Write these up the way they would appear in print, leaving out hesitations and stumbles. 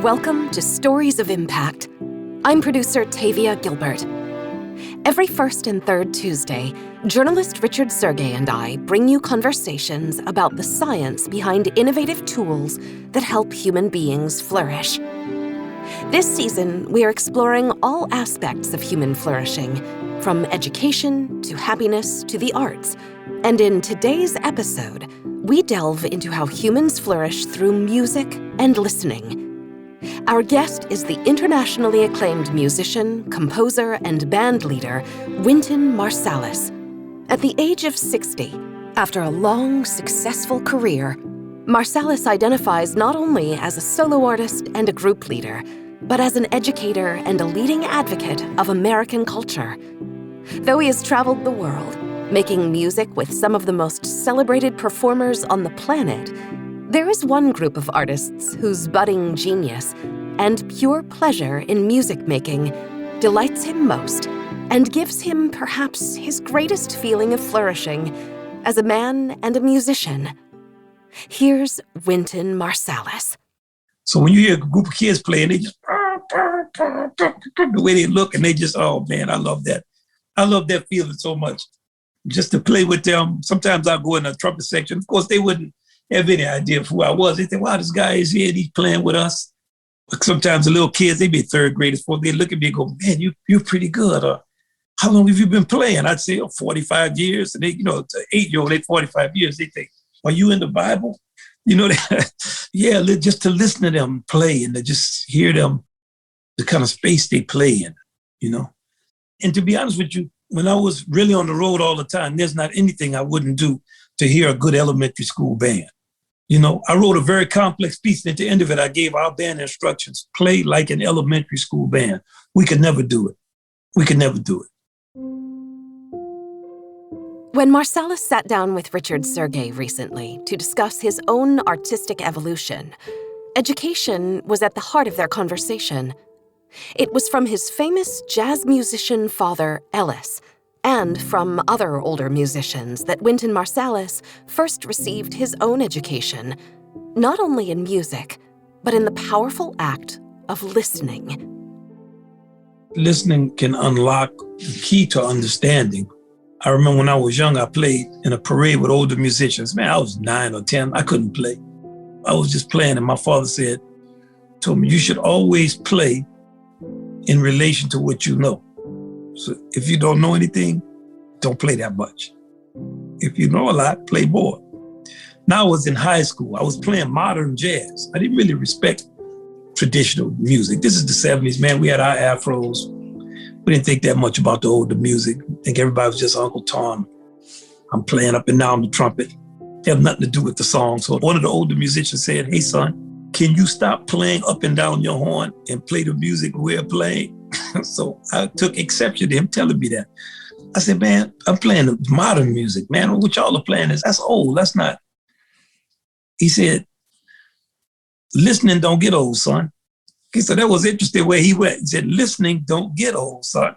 Welcome to Stories of Impact. I'm producer Tavia Gilbert. Every first and third Tuesday, journalist Richard Sergey and I bring you conversations about the science behind innovative tools that help human beings flourish. This season, we are exploring all aspects of human flourishing, from education to happiness to the arts. And in today's episode, we delve into how humans flourish through music and listening. Our guest is the internationally acclaimed musician, composer, and bandleader, Wynton Marsalis. At the age of 60, after a long, successful career, Marsalis identifies not only as a solo artist and a group leader, but as an educator and a leading advocate of American culture. Though he has traveled the world, making music with some of the most celebrated performers on the planet, there is one group of artists whose budding genius and pure pleasure in music making delights him most and gives him perhaps his greatest feeling of flourishing as a man and a musician. Here's Wynton Marsalis. So when you hear a group of kids playing, they just, the way they look, and they just, oh man, I love that. I love that feeling so much. Just to play with them. Sometimes I'll go in the trumpet section. Of course, they wouldn't have any idea of who I was. They think, wow, this guy is here and he's playing with us. Sometimes the little kids, they be third graders, fourth, they look at me and go, man, you're pretty good. How long have you been playing? I'd say, 45 years. And they, to an 8-year-old, they 45 years. They think, are you in the Bible? Yeah, just to listen to them play and to just hear them, the kind of space they play in, And to be honest with you, when I was really on the road all the time, there's not anything I wouldn't do to hear a good elementary school band. I wrote a very complex piece, and at the end of it, I gave our band instructions, play like an elementary school band. We could never do it. When Marsalis sat down with Richard Sergey recently to discuss his own artistic evolution, education was at the heart of their conversation. It was from his famous jazz musician father, Ellis, and from other older musicians that Wynton Marsalis first received his own education, not only in music, but in the powerful act of listening. Listening can unlock the key to understanding. I remember when I was young, I played in a parade with older musicians. Man, I was 9 or 10. I couldn't play. I was just playing, and my father told me, you should always play in relation to what you know. So if you don't know anything, don't play that much. If you know a lot, play more. Now I was in high school. I was playing modern jazz. I didn't really respect traditional music. This is the 70s, man. We had our afros. We didn't think that much about the older music. I think everybody was just Uncle Tom. I'm playing up and down the trumpet. It had nothing to do with the song. So one of the older musicians said, hey, son, can you stop playing up and down your horn and play the music we're playing? So I took exception to him telling me that. I said, man, I'm playing the modern music, man. What y'all are playing that's old. That's not. He said, listening don't get old, son. So that was interesting where he went. He said, listening don't get old, son.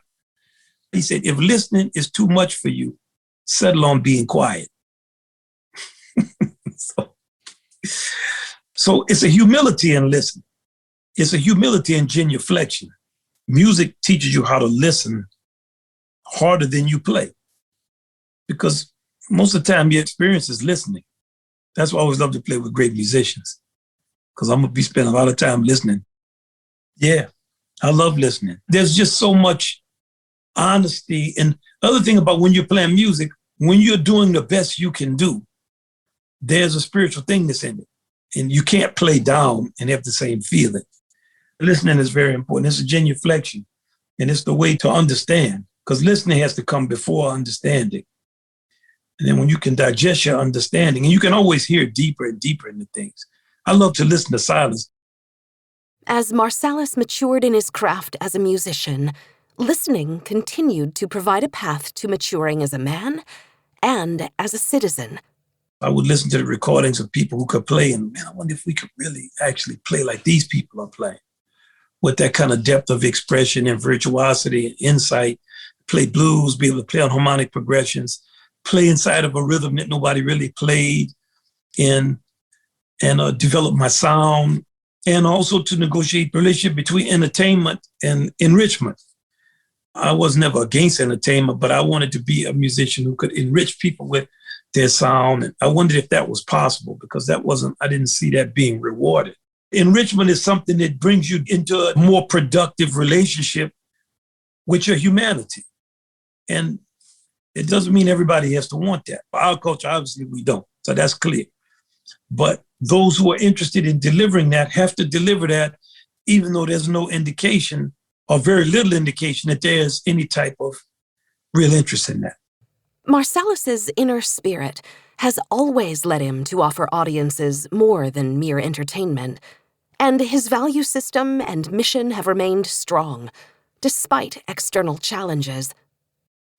He said, if listening is too much for you, settle on being quiet. So it's a humility in listening. It's a humility in genuflection. Music teaches you how to listen harder than you play, because most of the time your experience is listening. That's why I always love to play with great musicians, because I'm going to be spending a lot of time listening. Yeah, I love listening. There's just so much honesty. And the other thing about when you're playing music, when you're doing the best you can do, there's a spiritual thing that's in it. And you can't play down and have the same feeling. Listening is very important. It's a genuflection, and it's the way to understand, because listening has to come before understanding. And then when you can digest your understanding, and you can always hear deeper and deeper into things. I love to listen to silence. As Marsalis matured in his craft as a musician, listening continued to provide a path to maturing as a man and as a citizen. I would listen to the recordings of people who could play, and man, I wonder if we could really actually play like these people are playing, with that kind of depth of expression and virtuosity and insight, play blues, be able to play on harmonic progressions, play inside of a rhythm that nobody really played in, and develop my sound and also to negotiate the relationship between entertainment and enrichment. I was never against entertainment, but I wanted to be a musician who could enrich people with their sound. And I wondered if that was possible, because I didn't see that being rewarded. Enrichment is something that brings you into a more productive relationship with your humanity. And it doesn't mean everybody has to want that. For our culture, obviously, we don't. So that's clear. But those who are interested in delivering that have to deliver that, even though there's no indication or very little indication that there's any type of real interest in that. Marsalis's inner spirit has always led him to offer audiences more than mere entertainment, and his value system and mission have remained strong, despite external challenges.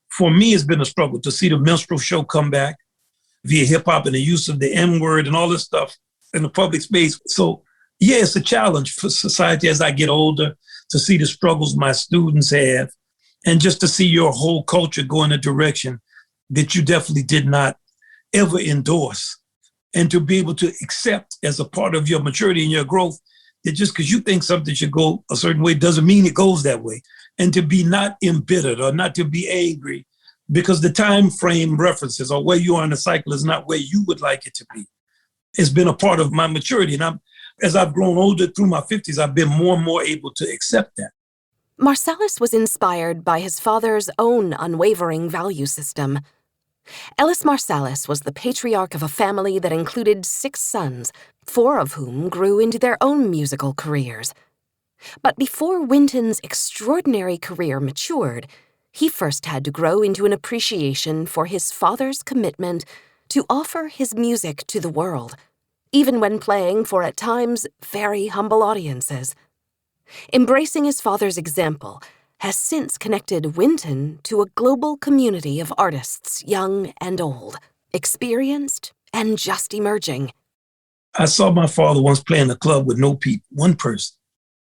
For me, it's been a struggle to see the minstrel show come back via hip-hop and the use of the N-word and all this stuff in the public space. So, yeah, it's a challenge for society as I get older, to see the struggles my students have, and just to see your whole culture go in a direction that you definitely did not ever endorse, and to be able to accept as a part of your maturity and your growth that just because you think something should go a certain way doesn't mean it goes that way, and to be not embittered or not to be angry because the time frame references or where you are in the cycle is not where you would like it to be. It's been a part of my maturity, and as I've grown older through my 50s, I've been more and more able to accept that. Marsalis was inspired by his father's own unwavering value system. Ellis Marsalis was the patriarch of a family that included 6 sons, 4 of whom grew into their own musical careers. But before Wynton's extraordinary career matured, he first had to grow into an appreciation for his father's commitment to offer his music to the world, even when playing for, at times, very humble audiences. Embracing his father's example has since connected Wynton to a global community of artists, young and old, experienced and just emerging. I saw my father once play in a club with no people, one person.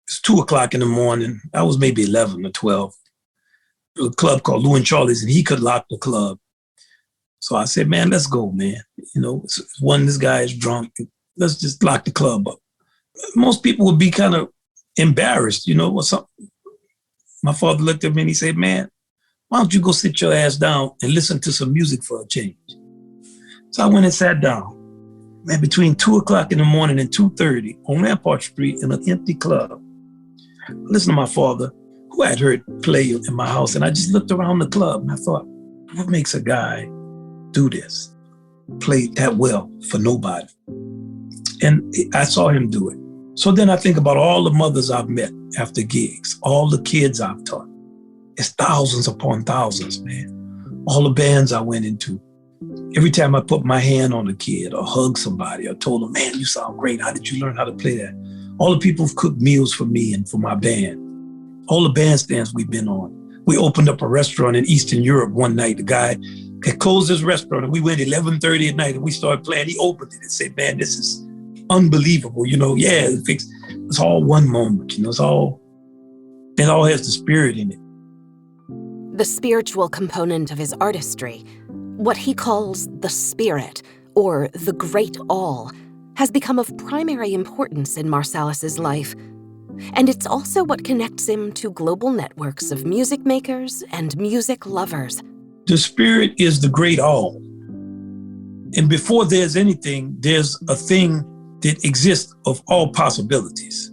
It's 2:00 in the morning. I was maybe 11 or 12. A club called Wynton Marsalis, and he could lock the club. So I said, man, let's go, man. This guy is drunk. Let's just lock the club up. Most people would be kind of embarrassed, or something. My father looked at me and he said, man, why don't you go sit your ass down and listen to some music for a change? So I went and sat down. Man, between 2:00 in the morning and 2:30 on Rampart Street in an empty club, I listened to my father, who I had heard play in my house, and I just looked around the club and I thought, what makes a guy do this, play that well for nobody? And I saw him do it. So then I think about all the mothers I've met after gigs, all the kids I've taught. It's thousands upon thousands, man. All the bands I went into. Every time I put my hand on a kid or hugged somebody or told them, man, you sound great. How did you learn how to play that? All the people who've cooked meals for me and for my band. All the bandstands we've been on. We opened up a restaurant in Eastern Europe one night. The guy had closed his restaurant and we went 11:30 at night and we started playing. He opened it and said, man, this is unbelievable. It's all one moment. It all has the spirit in it. The spiritual component of his artistry, what he calls the spirit, or the great all, has become of primary importance in Marsalis's life. And it's also what connects him to global networks of music makers and music lovers. The spirit is the great all. And before there's anything, there's a thing that exists of all possibilities.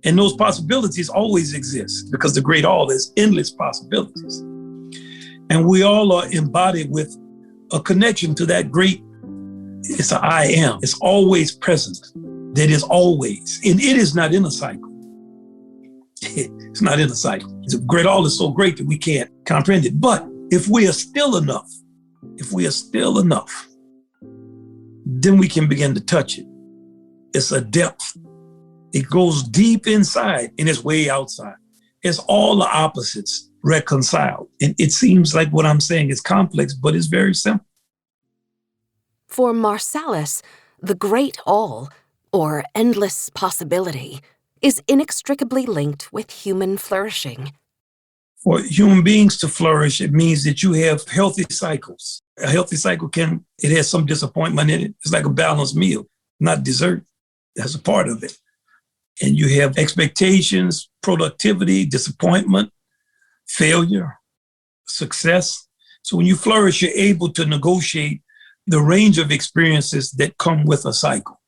And those possibilities always exist because the great all is endless possibilities. And we all are embodied with a connection to that great, it's an I am. It's always present. That is always. And it is not in a cycle. It's not in a cycle. The great all is so great that we can't comprehend it. But if we are still enough, then we can begin to touch it. It's a depth. It goes deep inside and it's way outside. It's all the opposites reconciled. And it seems like what I'm saying is complex, but it's very simple. For Marsalis, the great all, or endless possibility, is inextricably linked with human flourishing. For human beings to flourish, it means that you have healthy cycles. A healthy cycle it has some disappointment in it. It's like a balanced meal, not dessert. That's a part of it. And you have expectations, productivity, disappointment, failure, success. So when you flourish, you're able to negotiate the range of experiences that come with a cycle.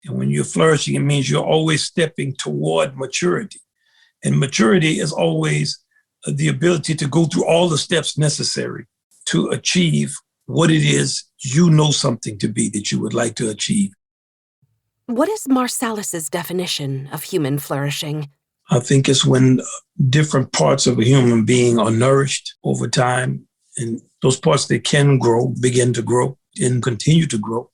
And when you're flourishing, it means you're always stepping toward maturity. And maturity is always the ability to go through all the steps necessary to achieve what it is you know something to be that you would like to achieve. What is Marsalis's definition of human flourishing? I think it's when different parts of a human being are nourished over time, and those parts that can grow begin to grow and continue to grow.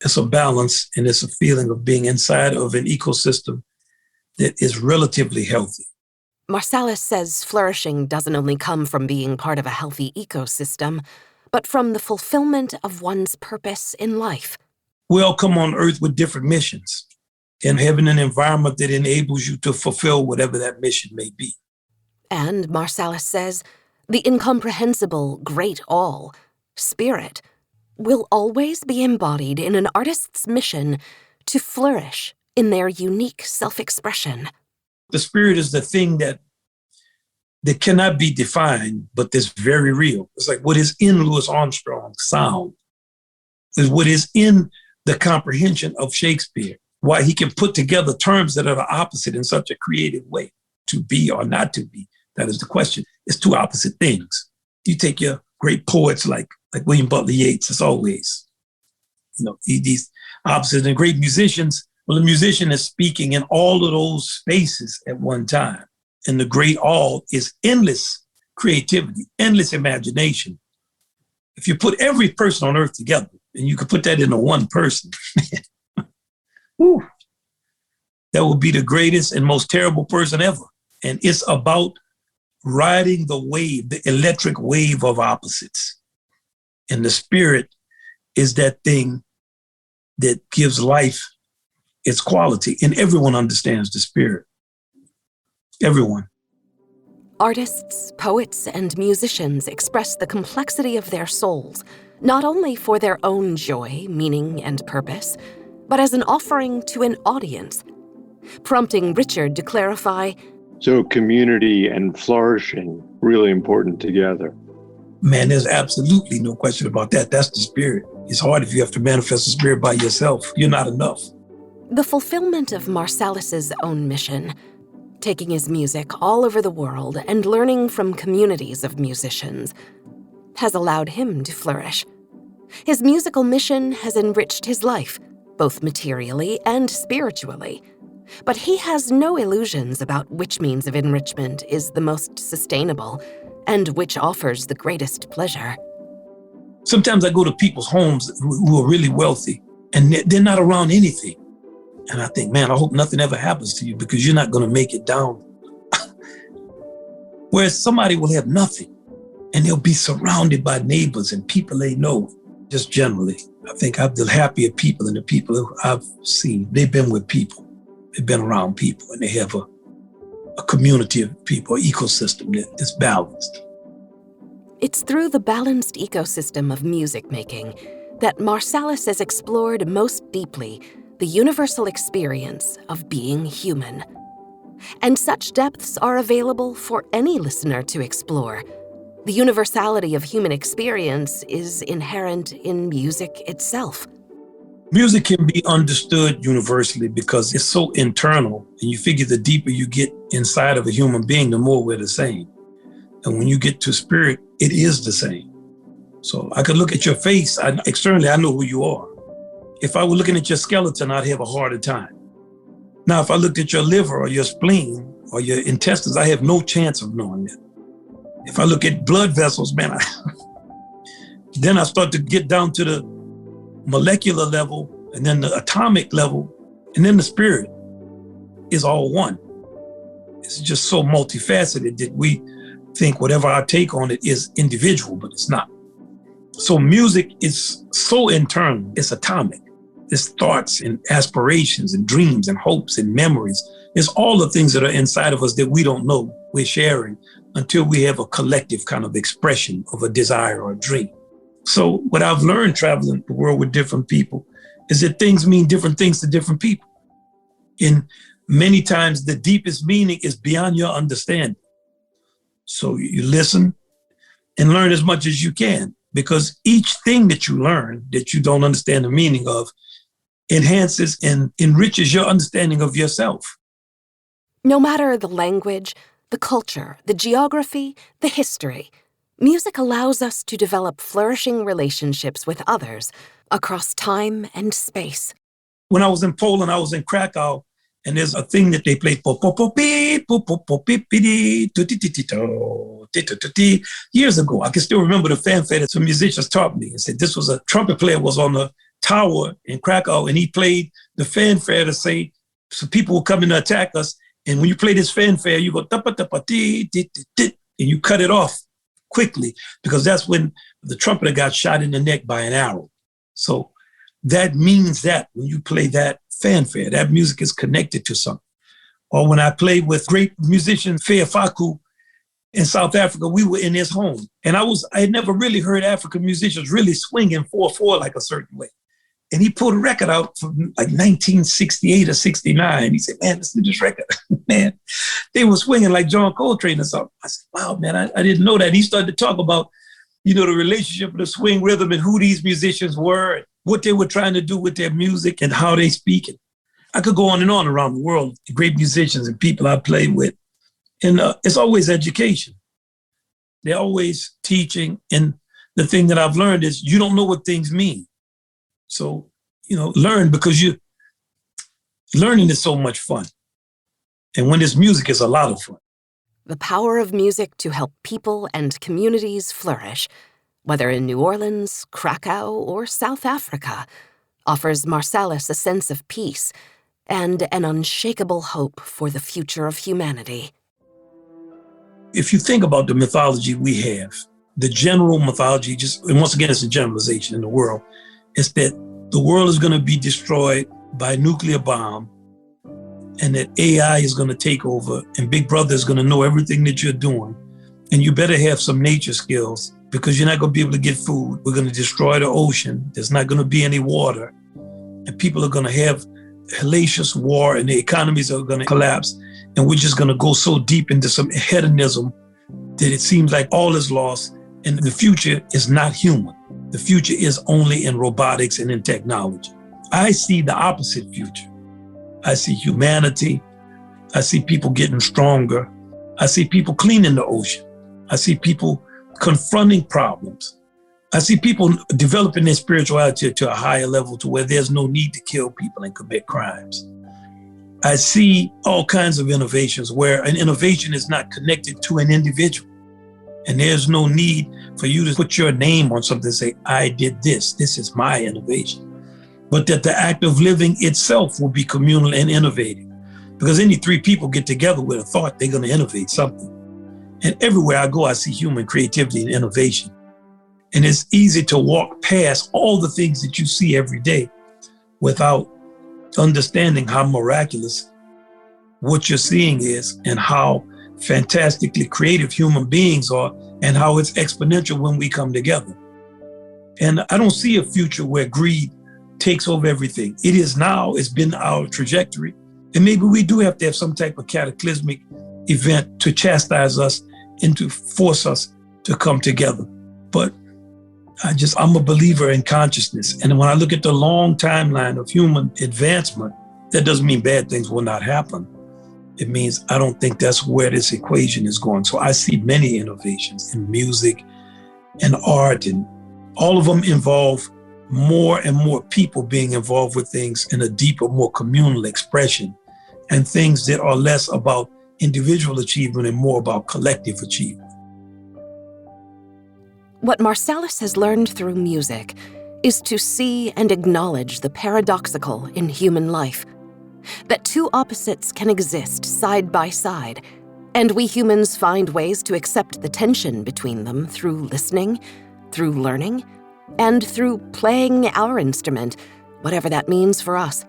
It's a balance, and it's a feeling of being inside of an ecosystem that is relatively healthy. Marsalis says flourishing doesn't only come from being part of a healthy ecosystem, but from the fulfillment of one's purpose in life. We all come on earth with different missions, and having an environment that enables you to fulfill whatever that mission may be. And Marsalis says the incomprehensible great all, spirit, will always be embodied in an artist's mission to flourish in their unique self-expression. The spirit is the thing that cannot be defined, but that's very real. It's like what is in Louis Armstrong's sound is what is in the comprehension of Shakespeare, why he can put together terms that are the opposite in such a creative way. To be or not to be, that is the question. It's two opposite things. You take your great poets like William Butler Yeats, as always, these opposites, and great musicians. Well, the musician is speaking in all of those spaces at one time. And the great all is endless creativity, endless imagination. If you put every person on earth together, and you could put that into one person, whew, that would be the greatest and most terrible person ever. And it's about riding the wave, the electric wave of opposites. And the spirit is that thing that gives life its quality. And everyone understands the spirit. Everyone. Artists, poets, and musicians express the complexity of their souls, not only for their own joy, meaning, and purpose, but as an offering to an audience, prompting Richard to clarify, so community and flourishing, really important together. Man, there's absolutely no question about that. That's the spirit. It's hard if you have to manifest the spirit by yourself. You're not enough. The fulfillment of Marsalis's own mission, taking his music all over the world and learning from communities of musicians, has allowed him to flourish. His musical mission has enriched his life, both materially and spiritually. But he has no illusions about which means of enrichment is the most sustainable and which offers the greatest pleasure. Sometimes I go to people's homes who are really wealthy, and they're not around anything. And I think, man, I hope nothing ever happens to you because you're not going to make it down. Whereas somebody will have nothing, and they'll be surrounded by neighbors and people they know. Just generally, I think I'm the happier people and the people who I've seen. They've been with people. They've been around people, and they have a community of people, an ecosystem that's balanced. It's through the balanced ecosystem of music making that Marsalis has explored most deeply the universal experience of being human. And such depths are available for any listener to explore. The universality of human experience is inherent in music itself. Music can be understood universally because it's so internal, and you figure the deeper you get inside of a human being, the more we're the same. And when you get to spirit, it is the same. So I could look at your face, externally, I know who you are. If I were looking at your skeleton, I'd have a harder time. Now, if I looked at your liver or your spleen or your intestines, I have no chance of knowing that. If I look at blood vessels, man, then I start to get down to the molecular level, and then the atomic level, and then the spirit is all one. It's just so multifaceted that we think whatever our take on it is individual, but it's not. So music is so internal, it's atomic. It's thoughts and aspirations and dreams and hopes and memories. It's all the things that are inside of us that we don't know we're sharing until we have a collective kind of expression of a desire or a dream. So what I've learned traveling the world with different people is that things mean different things to different people. And many times the deepest meaning is beyond your understanding. So you listen and learn as much as you can, because each thing that you learn that you don't understand the meaning of enhances and enriches your understanding of yourself. No matter the language, the culture, the geography, the history, music allows us to develop flourishing relationships with others across time and space. When I was in Poland, I was in Krakow, and there's a thing that they play years ago. I can still remember the fanfare that some musicians taught me and said this was a trumpet player was on the tower in Krakow, and he played the fanfare to say, so people were coming to attack us. And when you play this fanfare, you go, and you cut it off quickly, because that's when the trumpeter got shot in the neck by an arrow. So that means that when you play that fanfare, that music is connected to something. Or when I played with great musician Fea Faku in South Africa, we were in his home. And I had never really heard African musicians really swinging 4/4 like a certain way. And he pulled a record out from like 1968 or 69. He said, man, listen to this record. Man, they were swinging like John Coltrane or something. I said, wow, man, I didn't know that. He started to talk about, the relationship of the swing rhythm and who these musicians were, and what they were trying to do with their music and how they speak it. I could go on and on around the world, the great musicians and people I played with. And it's always education. They're always teaching. And the thing that I've learned is you don't know what things mean. So, learn, because learning is so much fun. And when there's music, it's a lot of fun. The power of music to help people and communities flourish, whether in New Orleans, Krakow, or South Africa, offers Marsalis a sense of peace and an unshakable hope for the future of humanity. If you think about the mythology we have, the general mythology, and once again, it's a generalization in the world, is that the world is going to be destroyed by a nuclear bomb, and that AI is going to take over, and Big Brother is going to know everything that you're doing. And you better have some nature skills, because you're not going to be able to get food. We're going to destroy the ocean. There's not going to be any water. And people are going to have hellacious war, and the economies are going to collapse. And we're just going to go so deep into some hedonism that it seems like all is lost, and the future is not human. The future is only in robotics and in technology. I see the opposite future. I see humanity. I see people getting stronger. I see people cleaning the ocean. I see people confronting problems. I see people developing their spirituality to a higher level, to where there's no need to kill people and commit crimes. I see all kinds of innovations where an innovation is not connected to an individual. And there's no need for you to put your name on something and say, I did this. This is my innovation. But that the act of living itself will be communal and innovative. Because any three people get together with a thought, they're going to innovate something. And everywhere I go, I see human creativity and innovation. And it's easy to walk past all the things that you see every day without understanding how miraculous what you're seeing is, and how fantastically creative human beings are, and how it's exponential when we come together. And I don't see a future where greed takes over everything. It is now, it's been our trajectory. And maybe we do have to have some type of cataclysmic event to chastise us and to force us to come together. But I'm a believer in consciousness. And when I look at the long timeline of human advancement, that doesn't mean bad things will not happen. It means I don't think that's where this equation is going. So I see many innovations in music and art, and all of them involve more and more people being involved with things in a deeper, more communal expression, and things that are less about individual achievement and more about collective achievement. What Marsalis has learned through music is to see and acknowledge the paradoxical in human life, that two opposites can exist side by side, and we humans find ways to accept the tension between them through listening, through learning, and through playing our instrument, whatever that means for us.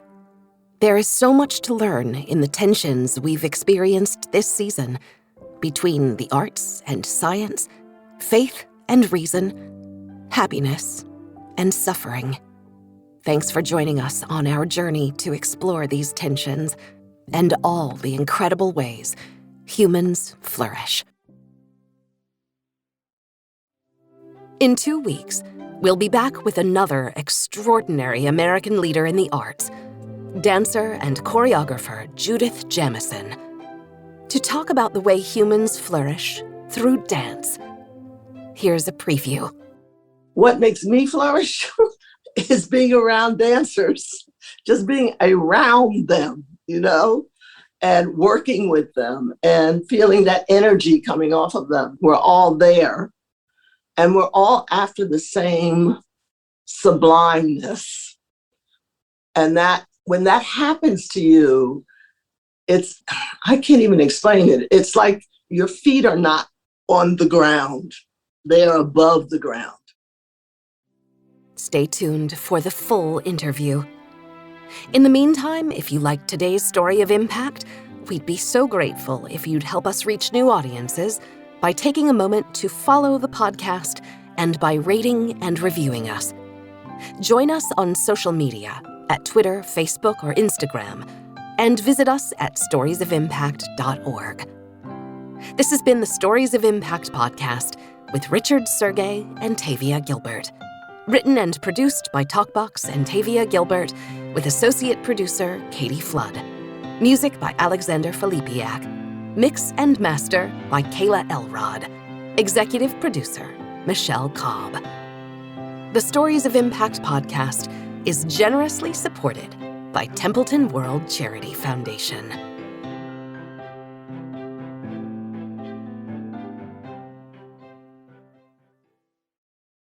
There is so much to learn in the tensions we've experienced this season between the arts and science, faith and reason, happiness and suffering. Thanks for joining us on our journey to explore these tensions. and all the incredible ways humans flourish. In 2 weeks, we'll be back with another extraordinary American leader in the arts, dancer and choreographer Judith Jamison, to talk about the way humans flourish through dance. Here's a preview. What makes me flourish is being around dancers, just being around them, and working with them and feeling that energy coming off of them. We're all there, and we're all after the same sublimeness. And that when that happens to you, I can't even explain it. It's like your feet are not on the ground. They are above the ground. Stay tuned for the full interview. In the meantime, if you liked today's story of impact, we'd be so grateful if you'd help us reach new audiences by taking a moment to follow the podcast and by rating and reviewing us. Join us on social media at Twitter, Facebook, or Instagram, and visit us at storiesofimpact.org. This has been the Stories of Impact podcast with Richard Sergay and Tavia Gilbert. Written and produced by Talkbox and Tavia Gilbert, with associate producer Katie Flood. Music by Alexander Filipiak. Mix and master by Kayla Elrod. Executive producer Michelle Cobb. The Stories of Impact podcast is generously supported by Templeton World Charity Foundation.